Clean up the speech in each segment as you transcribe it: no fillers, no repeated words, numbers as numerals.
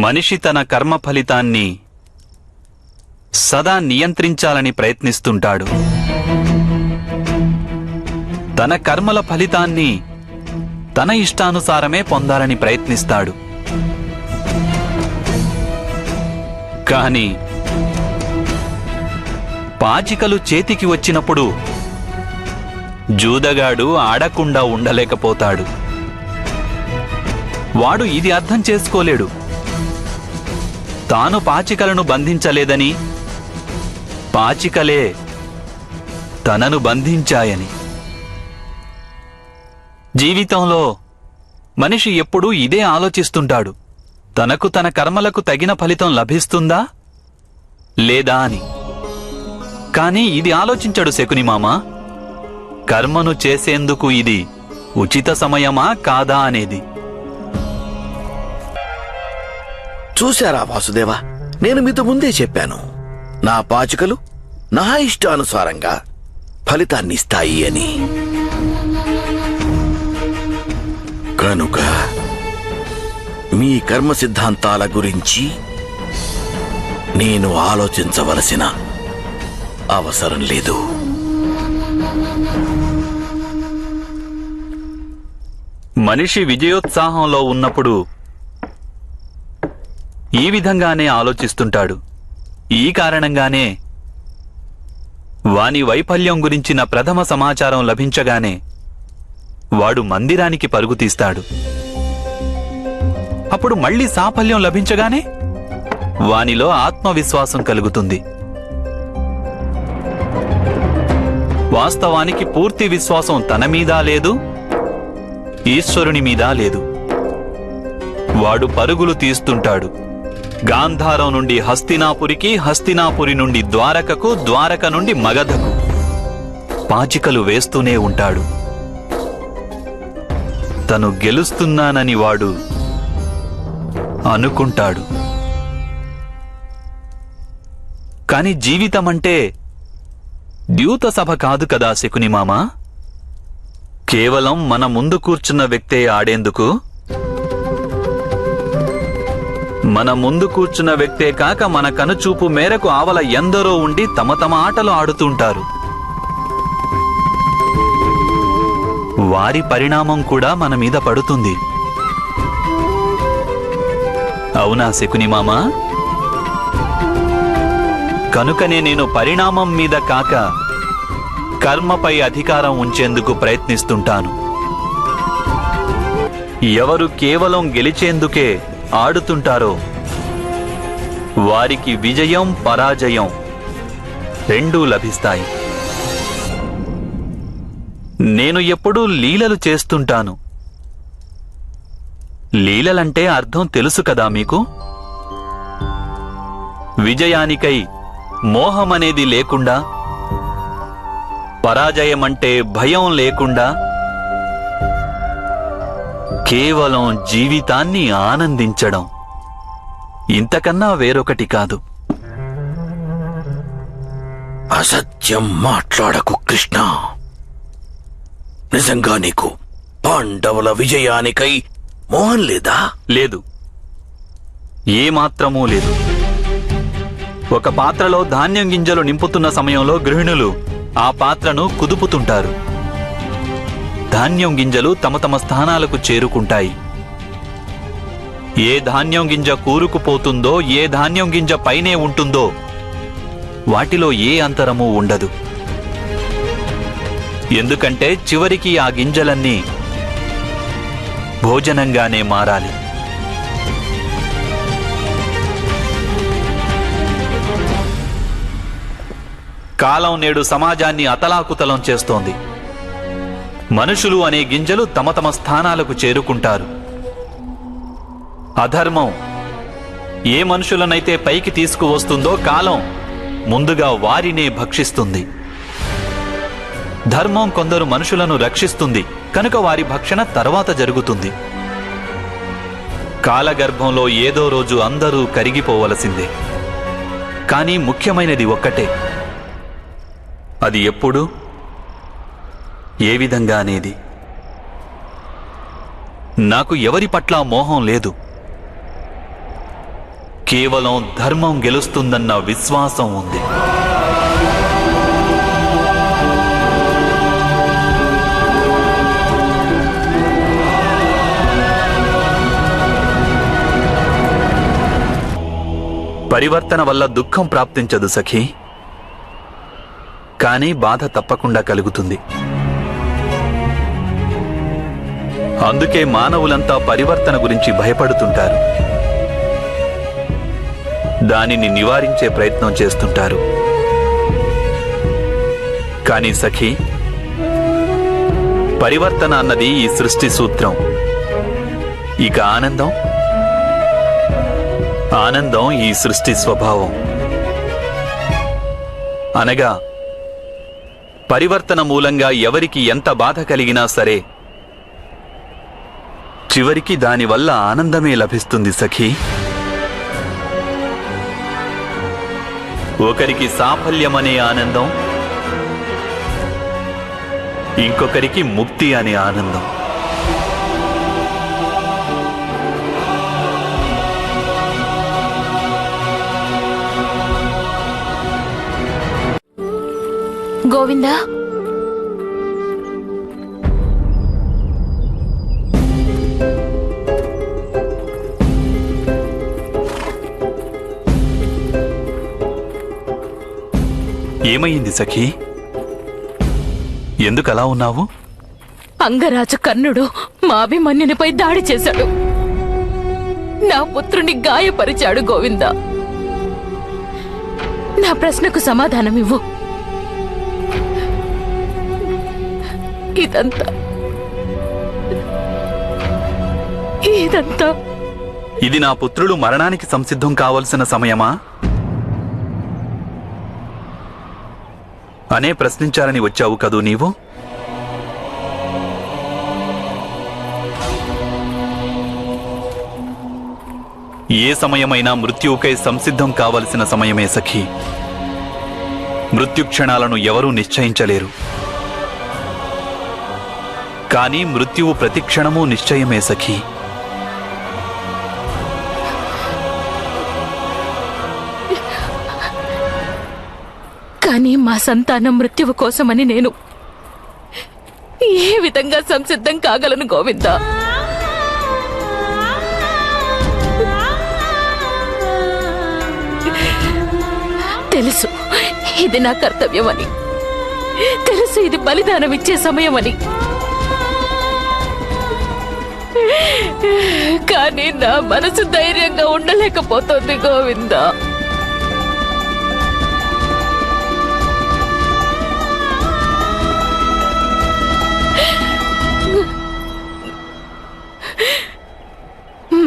మనిషి తన కర్మ ఫలితాన్ని సదా నియంత్రించాలని ప్రయత్నిస్తుంటాడు. తన కర్మల ఫలితాన్ని తన ఇష్టానుసారమే పొందాలని ప్రయత్నిస్తాడు. కాని పాచికలు చేతికి వచ్చినప్పుడు జూదగాడు ఆడకుండా ఉండలేకపోతాడు. వాడు ఇది అర్థం చేసుకోలేడు. తాను పాచికలను బంధించలేదని, పాచికలే తనను బంధించాయని. జీవితంలో మనిషి ఎప్పుడూ ఇదే ఆలోచిస్తుంటాడు. తనకు తన కర్మలకు తగిన ఫలితం లభిస్తుందా లేదా అని. కాని ఇది ఆలోచించడు శకునిమామ. కర్మను చేసేందుకు ఇది ఉచిత సమయమా కాదా అనేది. చూశారా వాసుదేవ, నేను మీతో ముందే చెప్పాను, నా పాచికలు నా ఇష్టానుసారంగా ఫలితాన్నిస్తాయి అని. కనుక మీ కర్మ సిద్ధాంతాల గురించి నేను ఆలోచించవలసిన అవసరం లేదు. మనిషి విజయోత్సాహంలో ఉన్నప్పుడు ఈ విధంగానే ఆలోచిస్తుంటాడు. ఈ కారణంగానే వాని వైఫల్యం గురించిన ప్రథమ సమాచారం లభించగానే వాడు మందిరానికి పరుగు తీస్తాడు. అప్పుడు మళ్లీ సాఫల్యం లభించగానే వానిలో ఆత్మవిశ్వాసం కలుగుతుంది. వాస్తవానికి పూర్తి విశ్వాసం తన మీద లేదు, ఈశ్వరుని మీద లేదు. వాడు పరుగులు తీస్తుంటాడు. గాంధారం నుండి హస్తినాపురికి, హస్తినాపురి నుండి ద్వారకకు, ద్వారక నుండి మగధకు పాచికలు వేస్తూనే ఉంటాడు. తను గెలుస్తున్నానని వాడు అనుకుంటాడు. కాని జీవితమంటే ద్యూత సభ కాదు కదా శకునిమామ. కేవలం మన ముందు కూర్చున్న వ్యక్తే ఆడేందుకు. మన ముందు కూర్చున్న వ్యక్తే కాక మన కనుచూపు మేరకు ఆవల ఎందరో ఉండి తమ తమ ఆటలు ఆడుతుంటారు. వారి పరిణామం కూడా మన మీద పడుతుంది. అవునా శకునిమామ? కనుకనే నేను పరిణామం మీద కాక కర్మపై అధికారం ఉంచేందుకు ప్రయత్నిస్తుంటాను. ఎవరు కేవలం గెలిచేందుకే ఆడుతుంటారో వారికి విజయం, పరాజయం రెండూ లభిస్తాయి. నేను ఎప్పుడూ లీలలు చేస్తుంటాను. లీలలంటే అర్థం తెలుసు కదా మీకు? విజయానికై మోహమనేది లేకుండా, పరాజయమంటే భయం లేకుండా, కేవలం జీవితాన్ని ఆనందించడం, ఇంతకన్నా వేరొకటి కాదు. అసత్యం మాట్లాడకు కృష్ణ. నిజంగా నీకు పాండవుల విజయానికై మోహం లేదా? లేదు, ఏమాత్రమూ లేదు. ఒక పాత్రలో ధాన్యం గింజలు నింపుతున్న సమయంలో గృహిణులు ఆ పాత్రను కుదుపుతుంటారు. ధాన్యం గింజలు తమ తమ స్థానాలకు చేరుకుంటాయి. ఏ ధాన్యం గింజ కూరుకుపోతుందో, ఏ ధాన్యం గింజ పైనే ఉంటుందో వాటిలో ఏ అంతరమూ ఉండదు. ఎందుకంటే చివరికి ఆ గింజలన్నీ భోజనంగానే మారాలి. కాలం నేడు సమాజాన్ని అతలాకుతలం చేస్తోంది. మనుషులు అనే గింజలు తమ తమ స్థానాలకు చేరుకుంటారు. అధర్మం ఏ మనుషులనైతే పైకి తీసుకువస్తుందో కాలం ముందుగా వారినే భక్షిస్తుంది. ధర్మం కొందరు మనుషులను రక్షిస్తుంది కనుక వారి భక్షణ తర్వాత జరుగుతుంది. కాలగర్భంలో ఏదో రోజు అందరూ కరిగిపోవలసిందే. కానీ ముఖ్యమైనది ఒక్కటే, అది ఎప్పుడు, ఏ విధంగా అనేది. నాకు ఎవరి పట్ల మోహం లేదు. కేవలం ధర్మం గెలుస్తుందన్న విశ్వాసం ఉంది. పరివర్తన వల్ల దుఃఖం ప్రాప్తించదు సఖీ, కానీ బాధ తప్పకుండా కలుగుతుంది. అందుకే మానవులంతా పరివర్తన గురించి భయపడుతుంటారు, దానిని నివారించే ప్రయత్నం చేస్తుంటారు. కానీ సఖీ, పరివర్తన అన్నది ఈ సృష్టి సూత్రం. ఇక ఆనందం ఈ సృష్టి స్వభావం. అనగా పరివర్తన మూలంగా ఎవరికి ఎంత బాధ కలిగినా సరే చివరికి దానివల్ల ఆనందమే లభిస్తుంది సఖీ. ఒకరికి సాఫల్యమనే ఆనందం, ఇంకొకరికి ముక్తి అనే ఆనందం. గోవిందా, ఏమయ్యింది సఖీ? ఎందుకలా ఉన్నావు? అంగరాజు కర్ణుడు మా అభిమన్యునిపై దాడి చేశాడు. నా పుత్రుని గాయపరిచాడు. గోవిందా, నా ప్రశ్నకు సమాధానమివ్వు. ఇదంతా ఇది నా పుత్రుడు మరణానికి సంసిద్ధం కావలసిన సమయమా అనే ప్రశ్నించాలని వచ్చావు కదూ నీవు? ఏ సమయమైనా మృత్యువుకై సంసిద్ధం కావలసిన సమయమే సఖీ. మృత్యుక్షణాలను ఎవరూ నిశ్చయించలేరు, కానీ మృత్యువు ప్రతిక్షణమూ నిశ్చయమే సఖీ. కానీ మా సంతానం మృత్యువు కోసమని నేను ఏ విధంగా సంసిద్ధం కాగలను గోవిందా? తెలుసు ఇది నా కర్తవ్యమని, తెలుసు ఇది బలిదానం ఇచ్చే సమయమని, కానీ నా మనసు ధైర్యంగా ఉండలేకపోతుంది గోవిందా.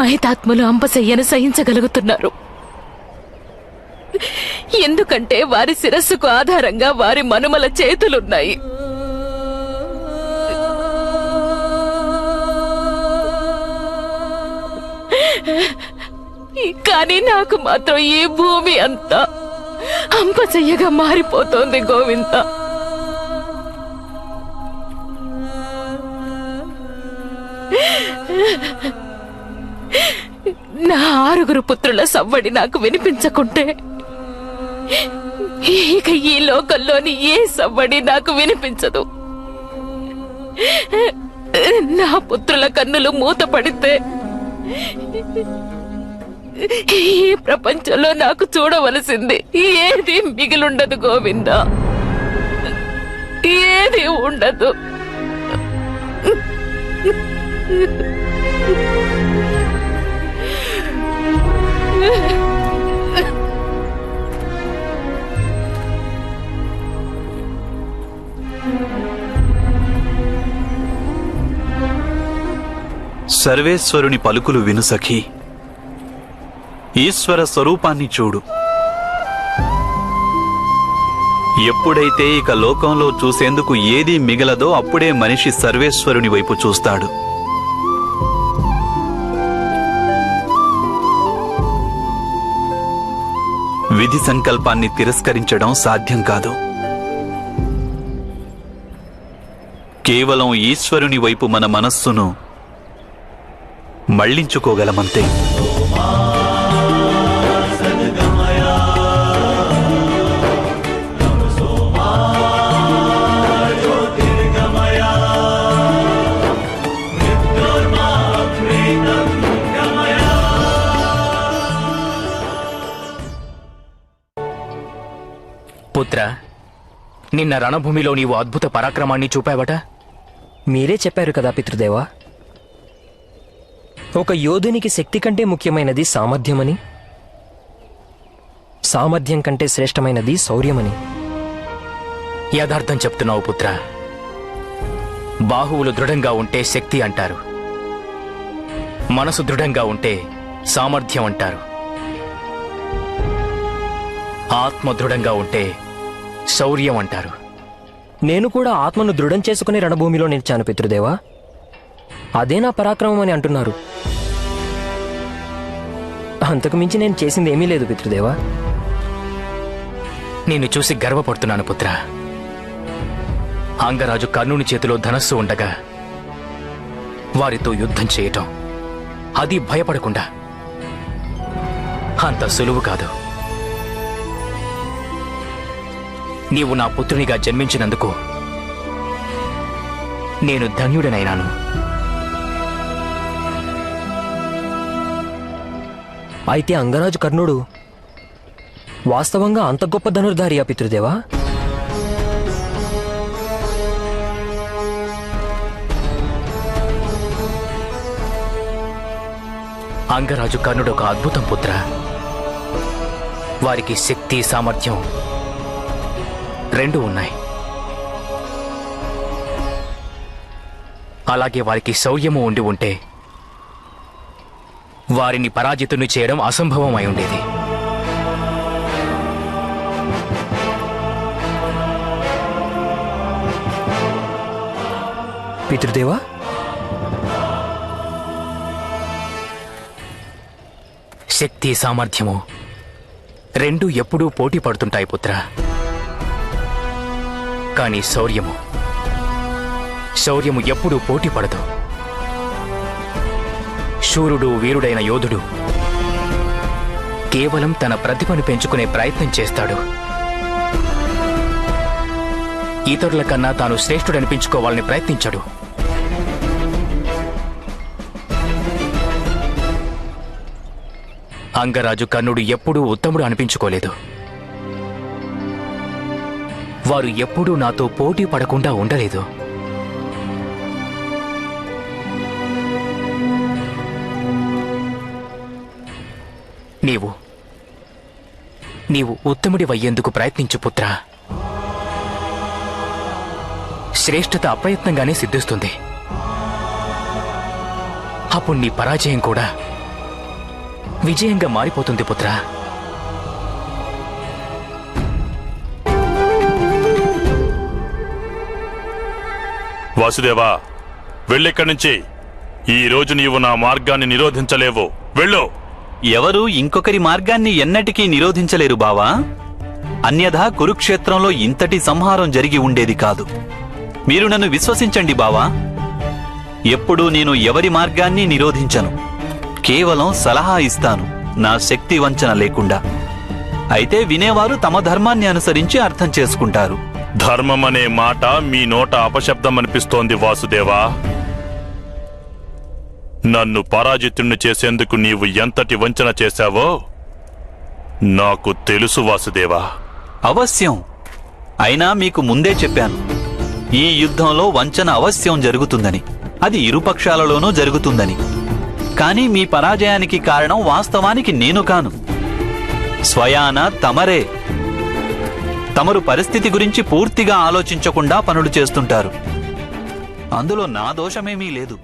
మహితాత్ములు అంపశయ్యను సహించగలుగుతున్నారు, ఎందుకంటే వారి శిరస్సుకు ఆధారంగా వారి మనుమల చేతులున్నాయి. కానీ నాకు మాత్రం ఈ భూమి అంతా అంపశయ్యగా మారిపోతోంది గోవింద. నా 6 పుత్రుల సవ్వడి నాకు వినిపించకుంటే ఇక ఈ లోకంలోని ఏ సవ్వడి నాకు వినిపించదు. నా పుత్రుల కన్నులు మూతపడితే ఈ ప్రపంచంలో నాకు చూడవలసింది ఏది మిగిలుండదు గోవింద, ఏది ఉండదు. సర్వేశ్వరుని పలుకులు విను సఖీ. ఈశ్వర స్వరూపాన్ని చూడు. ఎప్పుడైతే ఇక లోకంలో చూసేందుకు ఏదీ మిగలదో అప్పుడే మనిషి సర్వేశ్వరుని వైపు చూస్తాడు. విధి సంకల్పాన్ని తిరస్కరించడం సాధ్యం కాదు. కేవలం ఈశ్వరుని వైపు మన మనస్సును మళ్లించుకోగలమంతే. పుత్ర, నిన్న రణభూమిలో నీవు అద్భుత పరాక్రమాన్ని చూపావట. మీరే చెప్పారు కదా పితృదేవా, ఒక యోధునికి శక్తి కంటే ముఖ్యమైనది సామర్థ్యమని, సామర్థ్యం కంటే శ్రేష్టమైనది శౌర్యమని. యథార్థం చెప్తున్నావు పుత్ర. బాహువులు దృఢంగా ఉంటే శక్తి అంటారు, మనసు దృఢంగా ఉంటే సామర్థ్యం అంటారు, ఆత్మ దృఢంగా ఉంటే శౌర్యం అంటారు. నేను కూడా ఆత్మను దృఢం చేసుకుని రణభూమిలో నిలిచాను పితృదేవా. అదే నా పరాక్రమం అని అంటున్నారు. అంతకు మించి నేను చేసింది ఏమీ లేదు పితృదేవా. నిన్ను చూసి గర్వపడుతున్నాను పుత్ర. అంగరాజు కర్ణుని చేతిలో ధనస్సు ఉండగా వారితో యుద్ధం చేయటం, అది భయపడకుండా, అంత సులువు కాదు. నీవు నా పుత్రునిగా జన్మించినందుకు నేను ధన్యుడనైనాను. అయితే అంగరాజు కర్ణుడు వాస్తవంగా అంత గొప్ప ధనుర్ధారియా పితృదేవా? అంగరాజు కర్ణుడు ఒక అద్భుతం పుత్ర. వారికి శక్తి సామర్థ్యం రెండూ ఉన్నాయి. అలాగే వారికి శౌర్యము ఉండి ఉంటే వారిని పరాజితుని చేయడం అసంభవం అయి ఉండేది. పితృదేవా, శక్తి సామర్థ్యము రెండూ ఎప్పుడూ పోటీ పడుతుంటాయి పుత్ర. కానీ శౌర్యము ఎప్పుడూ పోటీ పడదు. శూరుడు, వీరుడైన యోధుడు కేవలం తన ప్రతిభను పెంచుకునే ప్రయత్నం చేస్తాడు. ఇతరుల కన్నా తాను శ్రేష్ఠుడనిపించుకోవాలని ప్రయత్నించాడు. అంగరాజు కర్ణుడు ఎప్పుడూ ఉత్తముడు అనిపించుకోలేదు. వారు ఎప్పుడూ నాతో పోటీ పడకుండా ఉండలేదు. నీవు ఉత్తముడివయ్యేందుకు ప్రయత్నించు పుత్ర. శ్రేష్ఠత అప్రయత్నంగానే సిద్ధిస్తుంది. అప్పుడు నీ పరాజయం కూడా విజయంగా మారిపోతుంది పుత్ర. వాసుదేవా, వెళ్ళిక్కడి నుంచి. ఈ రోజు నీవు నా మార్గాన్ని నిరోధించలేవు. వెళ్ళు. ఎవరు ఇంకొకరి మార్గాన్ని ఎన్నటికీ నిరోధించలేరు బావా. అన్యథా కురుక్షేత్రంలో ఇంతటి సంహారం జరిగి ఉండేది కాదు. మీరు నన్ను విశ్వసించండి బావా. ఎప్పుడూ నేను ఎవరి మార్గాన్ని నిరోధించను. కేవలం సలహా ఇస్తాను, నా శక్తి వంచన లేకుండా. అయితే వినేవారు తమ ధర్మాన్ని అనుసరించి అర్థం చేసుకుంటారు. ధర్మమనే మాట మీ నోట అపశబ్దం అనిపిస్తోంది వాసుదేవా. నన్ను పరాజితుణ్ణి చేసేందుకు నీవు ఎంతటి వంచన చేశావో నాకు తెలుసు వాసుదేవా. అవశ్యం. అయినా మీకు ముందే చెప్పాను, ఈ యుద్ధంలో వంచన అవశ్యం జరుగుతుందని. అది ఇరుపక్షాలలోనూ జరుగుతుందని. కానీ మీ పరాజయానికి కారణం వాస్తవానికి నేను కాను, స్వయాన తమరే. తమరు పరిస్థితి గురించి పూర్తిగా ఆలోచించకుండా పనులు చేస్తుంటారు. అందులో నా దోషమేమీ లేదు.